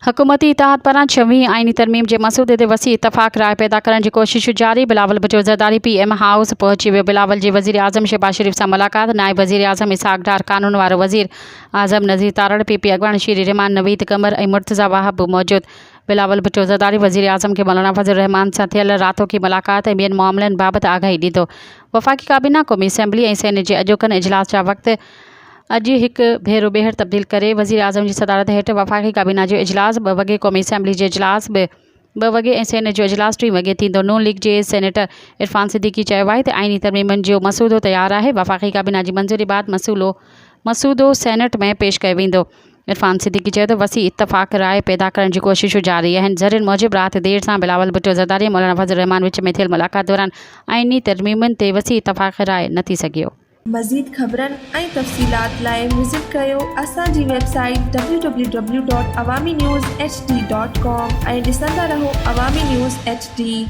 हुकूमती इत्तेहाद पारां 6वीं आइनी तरमीम जे मसूदे ते वसी इतफ़ाक़ राय पैदा करण जी कोशिशूं जारी। बिलावल भुट्टो ज़रदारी PM हाउस पहुची वियो। बिलावल जी वज़ीर आज़म शहबाज शरीफ सां मुलाक़ात। नायब वज़ीर आज़म इसहाक़ डार, कानून वारो वज़ीर आज़म नज़ीर तारड़, PP अॻवान शीरी रहमान, नवीद कमर ऐं मुर्तज़ा वाहब बि मौजूद। बिलावल भुट्टो ज़रदारी वज़ीर आज़म के मौलाना फज़ल रहमान सां थियल रातो की मुलाक़ात ऐं ॿियनि मामलनि बाबति आगाही ॾींदो। वफ़ाक़ी काबीना क़ौमी असम्बली ऐं सेनेट जे अॼोकनि इजलास जा वक़्त अॼु हिकु भेरो ॿीहर तब्दील करे। वज़ीर आज़म जी सदारत हेठि वफ़ाक़ी काबीना जो इजलास 2 वॻे, क़ौमी असम्बली जो इजलास 2 वॻे ऐं सेनेट जो इजलास 3 वॻे थींदो। नून लीग जे सेनेटर इरफान सिद्दीकी चयो आहे त आइनी तरमीमनि जो मसूदो तयारु आहे। वफ़ाक़ी काबीना जी मंज़ूरी बाद मसूदो सेनेट में पेश कयो वेंदो। इरफान सिद्दीकी चयो त वसी इतफ़ाक़ राय पैदा करण जी कोशिशूं जारी आहिनि। ज़रियनि मूजिबि राति देर सां बिलावल भुट्टो ज़रदारी ऐं मौलाना फज़ल रहमान विच में थियल मुलाक़ात दौरान आइनी तरमीमनि ते वसी इतफ़ाक़ राय न थी सघियो। मज़ीद ख़बरनि ऐं तफ़सीलात लाइ विज़िट कयो असांजी वेबसाइट www.awamiNewsHD.com ऐं ॾिसंदा रहो अवामी न्यूज़ HD।